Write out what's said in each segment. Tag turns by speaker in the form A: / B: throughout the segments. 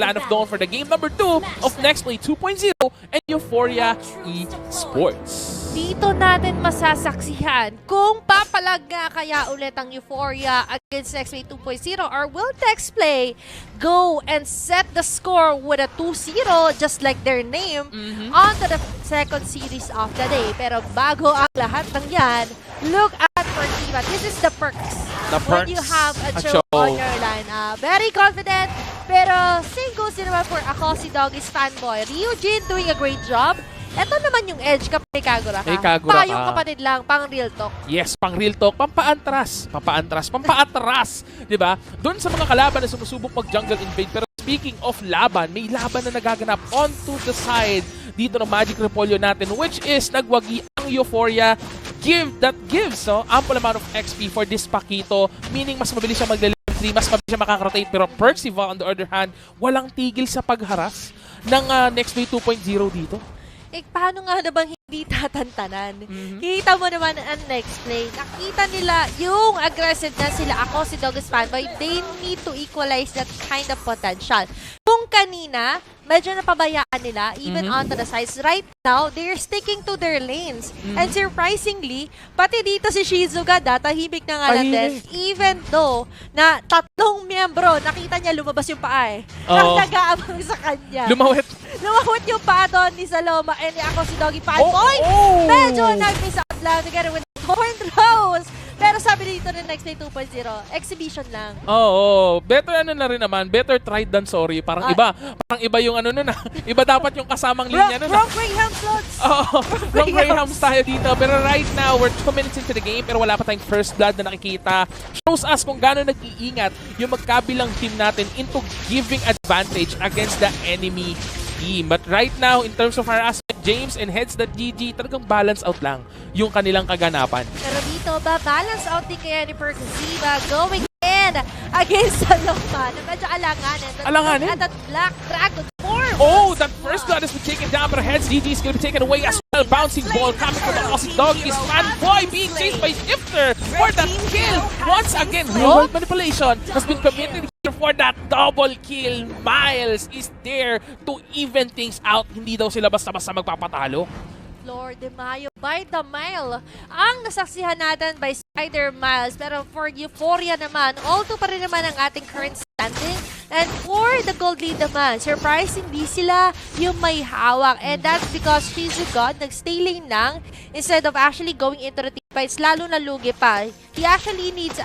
A: Land of Dawn for the game number 2 of NXP 2.0 and Euphoria Esports.
B: Dito natin masasaksihan kung papalag nga kaya ulit ang Euphoria against NXP 2.0 or will NXP go and set the score with a 2-0 just like their name onto the second series of the day. Pero bago ang lahat ng yan, look at Pertiva. This is the perks. When you have a show on your line. Very confident, pero same goes din naman for ako, si Doggy's fanboy. Ryujin doing a great job. Ito naman yung edge kapag Kagura ka. Payong kapatid lang, pang real talk.
A: Yes, pang real talk, pampaatras, diba? Doon sa mga kalaban na sumusubok mag-jungle invade. Pero speaking of laban, may laban na nagaganap onto the side dito ng Magic Repolyo natin, which is nagwagi ang Euphoria. That gives ample amount of XP for this Pakito, meaning mas mabilis siya magle-level 3, mas mabilis siya makaka-rotate. Pero Percival, on the other hand, walang tigil sa pagharas ng NXP 2.0 dito.
B: Paano nga na bang hindi tatantanan? Kita mo naman ang next play. Nakita nila yung aggressiveness sila. Ako, si Doggy's fanboy, they need to equalize that kind of potential. Kung kanina, medyo napabayaan nila, even onto the sides. Right now, they're sticking to their lanes. And surprisingly, pati dito si Shizuga, tahimik na nga lang din. Even though, na tatlong miyembro, nakita niya lumabas yung paa eh. Ang nag-aabang sa kanya.
A: Lumawit
B: yung paa doon ni Saloma. And ako si Doggy fanboy, medyo nag-miss out lang together with Horn Rose. Pero sabi dito ng NXP 2.0, exhibition lang.
A: Better na rin naman. Better tried than sorry. Parang iba yung iba dapat yung kasamang linya
B: Wrong Graham slots.
A: Wrong Grahams tayo dito. Pero right now, we're 2 minutes into the game pero wala pa tayong first blood na nakikita. Shows us kung gaano nag-iingat yung magkabilang team natin into giving advantage against the enemy team. But right now, in terms of harassment, James and Heads.gg, talagang balance out lang yung kanilang kaganapan.
B: Pero dito, balance out din kaya ni Percival going in against Saloma na medyo alanganin. At that Black Dragon form.
A: That first blood has been taken down, but Heads.gg is going to be taken away as well. Bouncing ball coming from the Aussie Doggy's fanboy being chased by Shifter for that kill. Once again, real-world manipulation has been committed here for that double kill. Miles is there to even things out. Hindi daw sila basta-basta magpapatalo.
B: Lord de Mayo by the mile ang nasaksihan natin by Spider Miles. Pero for Euphoria naman, all-2 pa rin naman ang ating current standing. And for the gold lead naman, surprisingly sila yung may hawak. And that's because Shizuga nag-stay lane lang instead of actually going into the team fights. Lalo na lugi pa. He actually needs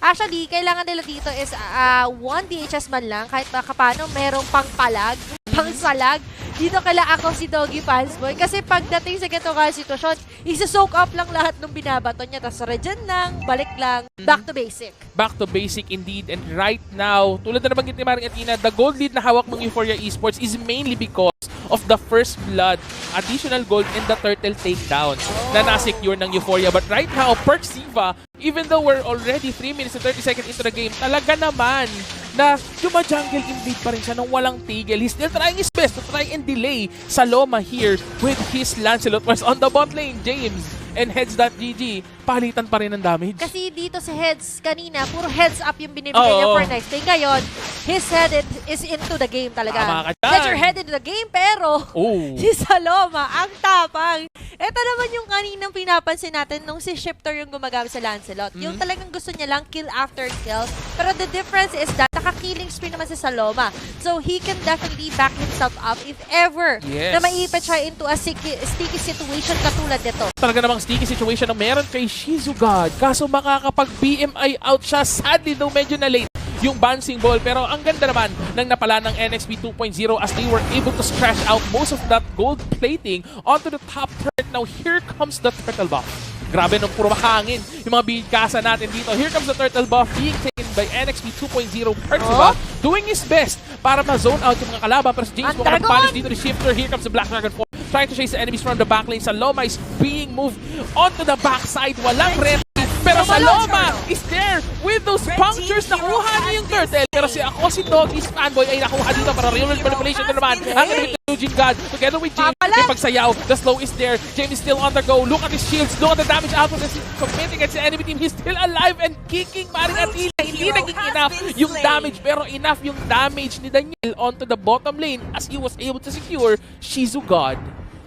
B: Actually, kailangan nila dito is 1 DHS man lang kahit paano merong pangpalag, pangsalag. Dito kala ako si Doggy Fansboy kasi pagdating sa ganito ka sitwasyon, isa-soak up lang lahat ng binabato niya, tapos regen lang, balik lang, back to basic.
A: Back to basic indeed. And right now, tulad na nabanggit ni Maring Athena, the gold lead na hawak ng Euphoria Esports is mainly because of the first blood, additional gold, and the turtle takedown na nasecure ng Euphoria. But right now, Percival, even though we're already 3 minutes and 30 seconds into the game, talaga naman na jungle invade pa rin siya nang walang tigil. He's still trying his best to try and delay Saloma here with his Lancelot. Whereas on the bot lane, James and Heads.gg, palitan pa rin ng damage.
B: Kasi dito sa Heads kanina, puro heads up yung binibigay niya for next day. Ngayon, his head is into the game talaga. Get your head into the game, pero si Saloma, ang tapang. Ito naman yung kaninang pinapansin natin nung si Shifter yung gumagamit sa Lancelot. Yung talagang gusto niya lang kill after kill. Pero the difference is that naka-killing spree naman si Saloma. So he can definitely back himself up if ever na maipit siya into a sticky situation katulad nito.
A: Talaga namang sticky situation na meron kay Shizuga. Kaso makakapag-BMI out siya. Sadly, though medyo na late yung bouncing ball. Pero ang ganda naman ng napala ng NXP 2.0 as they were able to scratch out most of that gold plating onto the top turret. Now, here comes the turtle buff. Grabe nung puro makangin yung mga bigkasa natin dito. Here comes the turtle buff being taken by NXP 2.0. Percival doing his best para ma-zone out yung mga kalaban. Pero si James mukhang nagpalis dito ni Shifter. Here comes the Black Dragon form, trying to chase the enemies from the back lane. Saloma is being moved onto the backside. Walang red Pero Saloma is there with those punctures. Nakuha niya yung turtle. Pero si Doggy's fanboy ay nakuha dito para real manipulation na naman. Ang Eugene God together with James. May pagsayaw. The slow is there. James is still on the go. Look at his shields. Look at the damage output as he's committing against the enemy team. He's still alive and kicking. Maring Atila. Hindi naging enough yung damage. Pero enough yung damage ni Daniel onto the bottom lane as he was able to secure Shizu God.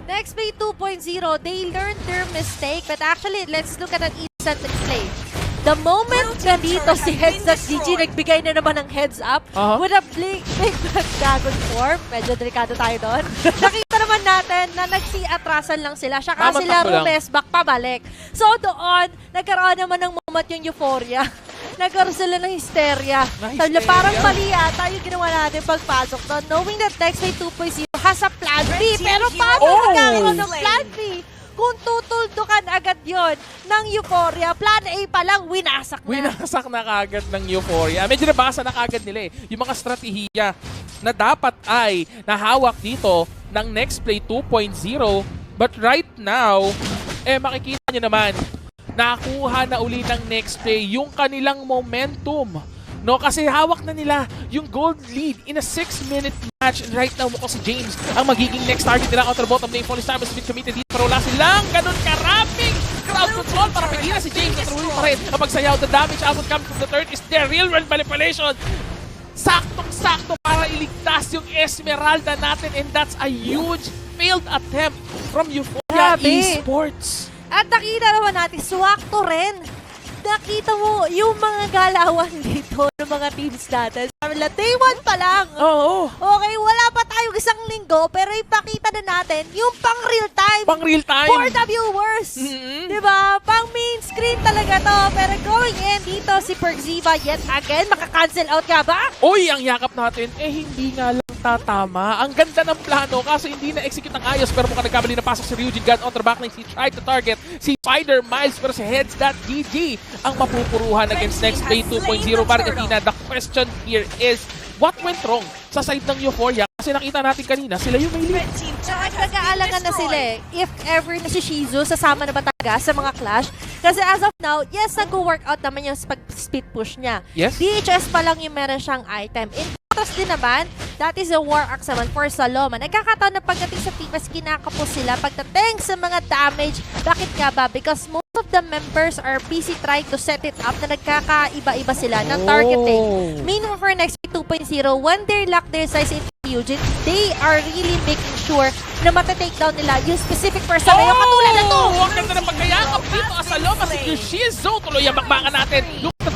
B: NXP 2.0, they learned their mistake. But actually, let's look at an instant play. The moment na dito si Heads Up GG nagbigay na naman ng heads up with a big dragon form. Medyo delikado tayo doon. Nakita naman natin na nagsi-atrasan lang sila. Saka sila rumesback pabalik. So doon, nagkaroon naman ng moment yung Euphoria. Nagkaroon sila ng hysteria. Sabi na parang mali ata yung ginawa natin pagpasok doon. Knowing that NXP 2.0 has a plan B. Pero paano nagkakaroon ng plan B? Kung tutuldukan agad yon ng Euphoria, plan A pa lang, winasak na.
A: Winasak na kagad ng Euphoria. Medyo nabasa na kagad nila yung mga strategiya na dapat ay nahawak dito ng Next Play 2.0. But right now, makikita nyo naman, nakuha na uli ng Next Play yung kanilang momentum. No, kasi hawak na nila yung gold lead in a 6-minute match. And right now, mukhang si James ang magiging next target nila out of the bottom lane. Falling time has been committed dito, pero wala silang ganun karaming crowd control para pigilan si James. At ruin pa rin ang pagsayaw. The damage output comes from the third is there. Real world manipulation. Saktong-sakto para iligtas yung Esmeralda natin. And that's a huge failed attempt from Euphoria Esports.
B: At nakita naman natin, swakto rin. Nakita mo yung mga galawan dito ng mga teams natin. Sabi nila, day 1 pa lang.
A: Oo.
B: Okay, wala pa tayong isang linggo, pero ipakita na natin yung pang real time.
A: Pang real time.
B: For the viewers. Diba? Pang main screen talaga to. Pero going in dito si Perziva yet again. Maka-cancel out ka ba?
A: Uy, ang yakap natin, hindi nga lang tatama. Ang ganda ng plano, kaso hindi na-execute ng ayos. Pero mukhang nagkamali na pasok si Eugene God on the backlane. He tried to target si Spider Miles, pero si Heads.GG ang mapupuruhan against Next Play 2.0. Margatina, the question here is, what went wrong sa side ng Euphoria? Kasi nakita natin kanina, sila yung may lead.
B: Nag-aalangan na sila if ever na si Shizu, sasama na ba talaga sa mga clash? Kasi as of now, yes, nag-workout naman yung speed push niya.
A: Yes.
B: DHS pa lang yung meron siyang item. In contrast din naman, that is a war axe naman for Saloma. Nagkakataon na pagdating sa team, mas kinakapos sila pagdating sa mga damage. Bakit nga ba? Because most of the members are busy trying to set it up na nagkakaiba-iba sila ng targeting. Meanwhile for next 2.0, when they lock their size into Eugene, they are really making sure na mata-take down nila yung specific person na yung katulad na to.
A: Ang ganda ng pagkayakap dito. Saloma si Shizu. Tuloy ang bakbakan natin. Look at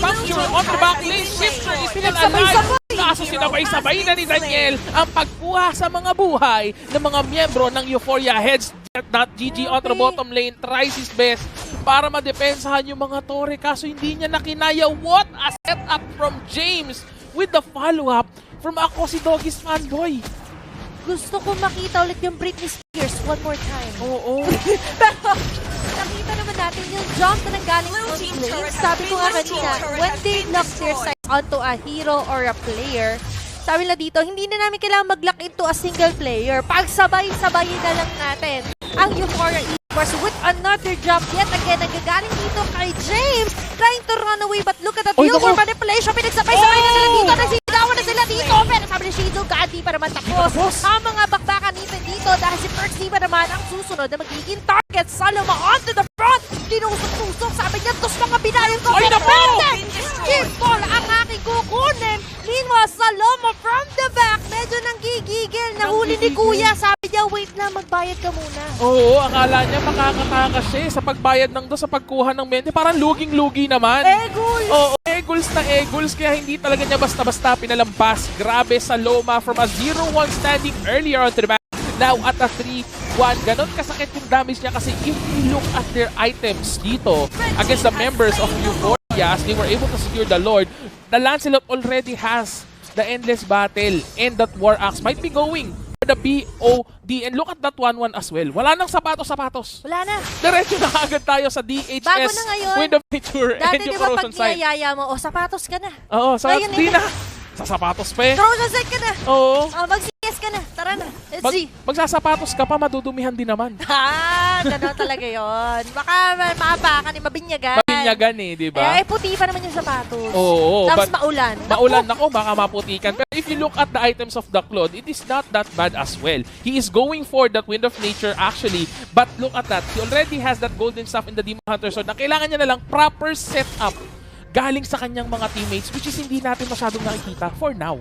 A: puncture on the back lane. Shifter is still alive. Kaso sinabay-sabay na ni Daniel ang pagkuha sa mga buhay ng mga miyembro ng Euphoria. Heads.GG on the bottom lane tries his best para madepensahan yung mga tore. Kaso hindi niya nakinaya. What a setup from James with the follow-up from ako si Doggy's fanboy.
B: Gusto ko makita ulit yung Britney Spears one more time.
A: Oo.
B: Pero nakita naman natin yung jump na nanggaling on lane. Sabi ko nga kanina, when they lock their sights onto a hero or a player, sabi nila dito, hindi na namin kailangan mag-lock into a single player. Pagsabay-sabayin na lang natin ang Euphoria Esports with another jump yet again. Nagagaling dito kay James, trying to run away, but look at that real world manipulation. Pinagsabay-sabay na sila dito. Nasigawan na sila dito. Pero sabi ni Shizu, di pa naman tapos. Ang mga bakbakan dito dahil si Perziva naman ang susunod na magiging target. Saloma onto the front. Tinusok-tusok. Sabi niya, dos mga binayon ko.
A: Ay, naku!
B: Kimball ang aking kukunin. Meanwhile, Saloma from the back. Medyo nanggigigil. Nahuli ni Kuya. Sabi niya, wait na, magbayad ka muna.
A: Oo, akala niya makakatakas siya sa pagbayad ng sa pagkuha ng mente. Parang luging-lugi naman.
B: Eguls!
A: Oo, eguls na eguls. Kaya hindi talaga niya basta-basta pinalampas. Grabe, Saloma from a 0-1 standing earlier on to the back. Now at a 3-1. Ganon kasakit yung damage niya kasi if you look at their items dito against the members of Euphoria, as they were able to secure the Lord, the Lancelot already has the Endless Battle and that War Axe might be going for the BOD. And look at that 1-1 as well. Wala nang sapatos-sapatos.
B: Wala na.
A: Diretso na agad tayo sa DHS.
B: Bago na ngayon.
A: Wind of Nature and
B: Dati
A: yung
B: di ba pag
A: Corrosion Side.
B: niyayaya mo, sapatos ka na.
A: Oo, sapatos
B: Ngayon,
A: di na. Sa sapatos pa eh.
B: Corrosion Side ka na.
A: Oo.
B: Mag-CS ka na. Tara na. Let's see.
A: Magsasapatos ka pa, madudumihan din naman.
B: Gano'n talaga yon. Baka maapakan, mabinyagan.
A: binyagan eh, di ba?
B: Puti pa naman yung sapatos.
A: Oo.
B: Tapos
A: but
B: maulan.
A: Maulan ako, baka maputikan. Pero if you look at the items of the Claude, it is not that bad as well. He is going for that Wind of Nature actually. But look at that. He already has that golden stuff in the Demon Hunter Sword na kailangan niya na lang proper setup galing sa kanyang mga teammates, which is hindi natin masyadong nakikita for now.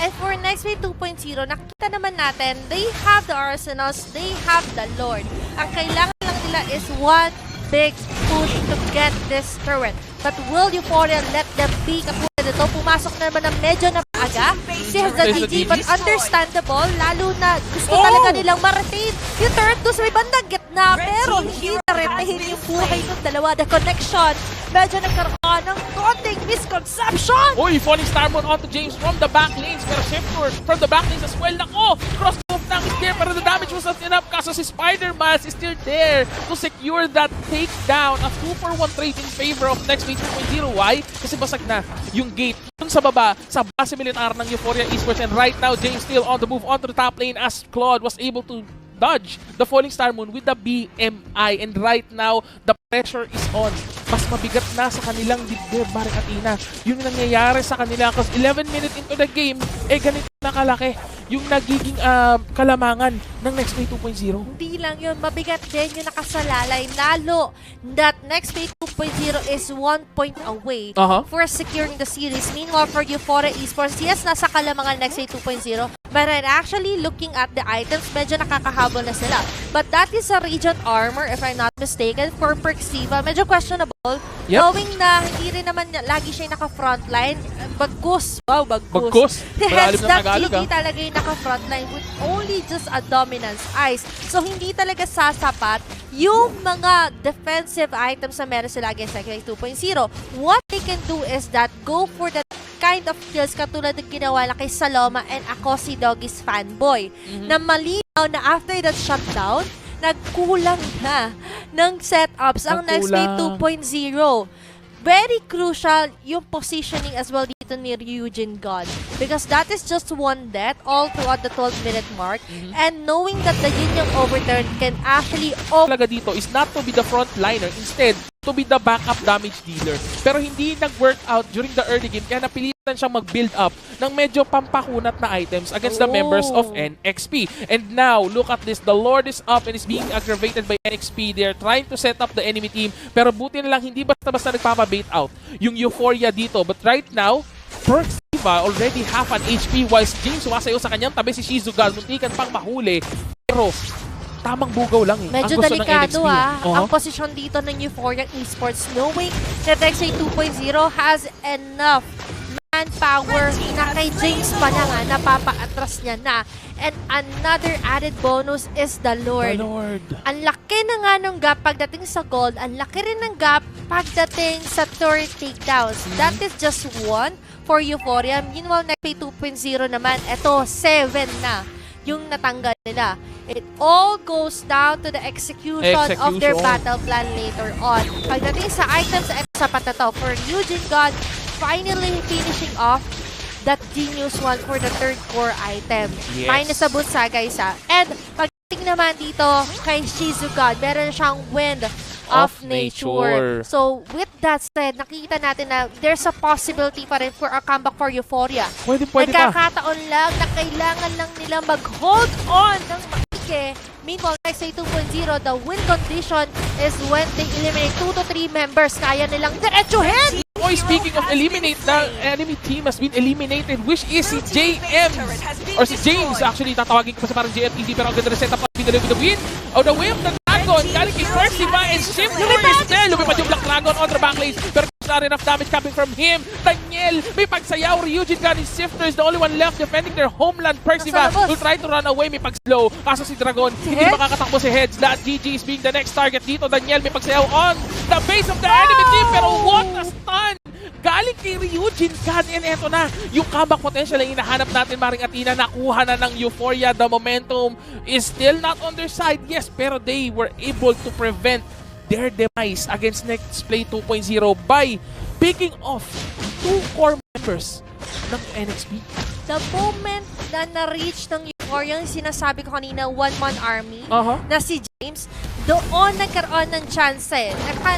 B: And for NXP 2.0, nakita naman natin, they have the arsenals, they have the Lord. Ang kailangan lang nila is one big push to get this turret. But will Euphoria let them be katulad ito? Pumasok na naman ng medyo na aga. Si Hazard GG, but understandable, lalo na gusto talaga nilang ma-retain yung turret doon sa may bandang gitna. Pero hindi na-retain yung buhay ng dalawa. The connection, medyo nagkaroon ng konting misconception.
A: Uy, falling star mode onto James from the back lanes. Pero Shifter from the back lanes as well. Nako, cross move na is there. Pero the damage was not enough. Kaso si Spider-Man is still there to secure that takedown. A 2-for-1 trade in favor of NXP 2.0. Why? Kasi basag na yung gate dun sa baba, sa base militar ng Euphoria Esports. And right now, James still on the move onto the top lane as Claude was able to dodge the Falling Star Moon with the BMI. And right now, the pressure is on. Mas mabigat na sa kanilang dibdib, Maring Athena. Yung nangyayari sa kanila kasi 11 minutes into the game, ganito na kalaki yung nagiging kalamangan ng NXP 2.0.
B: Hindi lang yun, mabigat din yung nakasalalay. Lalo that NXP 2.0 is 1 point away for securing the series. Meanwhile, for Euphoria Esports, yes, nasa kalamangan NXP 2.0. But actually, looking at the items, medyo nakakahabol na sila. But that is a region armor, if I'm not mistaken, for Perxiva. Medyo questionable. Knowing na hindi rin naman lagi siya naka-frontline. Bagkus. Wow, bagkus. Heads up, GG talaga yung naka-frontline with only just a dominance ice. So, hindi talaga sasapat yung mga defensive items na meron sila against NXP 2.0. What they can do is that go for the kind of kills katulad ng ginawa na kay Saloma and ako si Doggy's fanboy. Na malinaw na after that shutdown, nagkulang na ng setups ang NXP 2.0. Very crucial yung positioning as well dito ni Ryujin God. Because that is just one death all throughout the 12-minute mark. And knowing that the Yin-Yang overturn can actually...
A: Talaga dito is not to be the frontliner. Instead, to be the backup damage dealer. Pero hindi nag-work out during the early game. Kaya napilitan siyang mag-build up ng medyo pampakunat na items against the members of NXP. And now, look at this. The Lord is up and is being aggravated by NXP. They're trying to set up the enemy team. Pero buti na lang, hindi basta-basta nagpapabait out yung Euphoria dito. But right now, Perxiva already half an HP whilst James sumasayo sa kanyang tabi si Shizugal. Muntikan pang mahuli. Pero tamang bugaw lang eh.
B: Medyo
A: ang gusto
B: delikado
A: ng NXP.
B: ang posisyon dito ng Euphoria Esports, knowing that NXP 2.0 has enough manpower na kay James pa na nga, napapa-atras niya na. And another added bonus is the Lord. Ang laki na nga nung gap pagdating sa gold, ang laki rin ng gap pagdating sa turret takedowns. That is just one for Euphoria. Meanwhile, NXP 2.0 naman, eto, 7 na yung natanggal nila. It all goes down to the execution of their battle plan later on. Pagdating sa items, sapat na to. For Eugene God, finally finishing off that genius one for the third core item. Minus sa Butsa, guys. And pagdating naman dito kay Shizuka, meron siyang Wind of Nature. So, with that said, nakikita natin na there's a possibility pa rin for a comeback for Euphoria.
A: Pwede
B: Nagkakataon lang na kailangan lang nila mag-hold on ng maike. Meanwhile, NXP 2.0, the win condition is when they eliminate 2 to 3 members. Kaya nilang diretsuhin!
A: Speaking of eliminate, the enemy team has been eliminated, which is si JM, or si James, actually, tatawagin ko pa sa parang JMTD, pero ang ganda na setup, pinaloy with the win. The way of the Dragon, galing kay Perxiva and Shifter is there. Lumipad yung Black Dragon on the backlane, pero not enough damage coming from him. Daniel, may pagsayaw. Ryujin God and Shifter is the only one left defending their homeland. Perxiva will try to run away, may pag-slow. Kaso si Dragon, hindi makakatakbo si Heads. That GG is being the next target dito. Daniel, may pagsayaw on the base of the enemy team, pero what a stun! Galing kay Ryujin God, and eto na, yung comeback potential na hinahanap natin, Maring Athena, nakuha na ng Euphoria. The momentum is still not on their side, yes, pero they were able to prevent their demise against Next Play 2.0 by picking off 2 core members ng NXP.
B: The moment na na-reach ng Euphoria, yung sinasabi ko kanina, one-man army, na si James, doon nagkaroon ng chance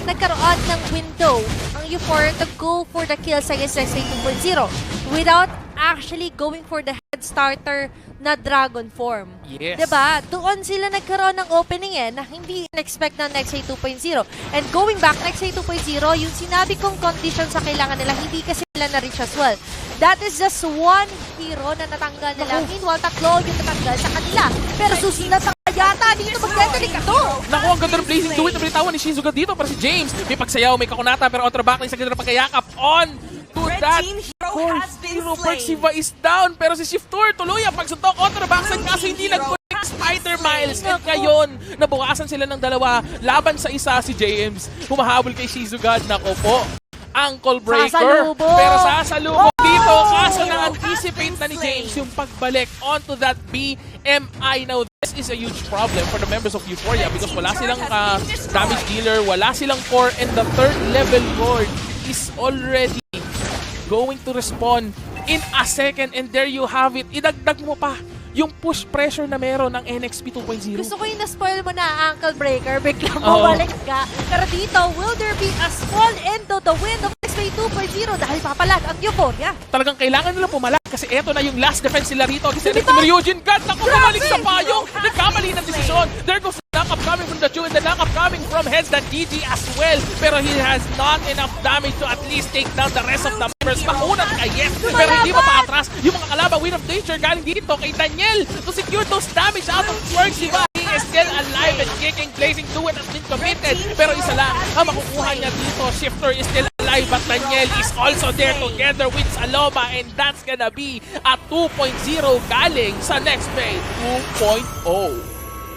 B: nagkaroon ng window ang Euphoria to go for the kills against NXP 2.0 without actually going for the head starter na dragon form.
A: Yes.
B: Diba? Doon sila nagkaroon ng opening na hindi in-expect ng NXP 2.0. And going back, NXP 2.0, yung sinabi kong condition sa kailangan nila, hindi kasi nila na-reach as well. That is just one hero na natanggal nila. Meanwhile, tatlo yung natanggal sa kanila. Pero susunod na yata dito mag-detonate ka to.
A: Naku, ang ganda ng blazing do it. Nablitawan ni Shizuga dito para si James. May pagsayaw, may kakunata, pero outer back na isang ganda ng pagkayakap on to that. Hero Perksiva is down, pero si Shiftor tuloy ang pagsuntok. Outer backside kaso hindi nag-connect Spider Miles. At ngayon, nabukasan sila ng dalawa. Laban sa isa si James. Humahabol kay Shizuga. Naku po. Ankle breaker.
B: Sasalubong.
A: Pero sasalubong dito. Kaso na-anticipate na ni James yung pagbalik onto that BMI. Now, this is a huge problem for the members of Euphoria because wala silang damage dealer, wala silang core, and the third level Lord is already going to respond in a second, and there you have it. Idagdag mo pa yung push pressure na meron ng NXP 2.0.
B: Gusto ko yung na-spoil mo na ankle breaker, biglang bumalik ka. Pero dito, will there be a small end to the win of NXP 2.0 dahil papalag ang Euphoria?
A: Talagang kailangan nila pumalag kasi eto na yung last defense nila rito against NXP Ryujin God. Naku, bumalik sa payong. Nagkamali ng desisyon. There goes the knock-up coming from the Chu and the knock-up coming from Heads that GG as well. Pero he has not enough damage to at least take down the rest of the members. Makunat ka, yes. Pero hindi pa paatras. Yung mga kalabang Win of Nature galing dito kay Daniel to secure those damage out of Perksiva. He is still alive and kicking. Blazing to it has been committed. Pero isa lang ang makukuha niya dito. Shifter is still alive but Daniel is also there together with Saloma, and that's gonna be a 2.0 galing sa NXP 2.0.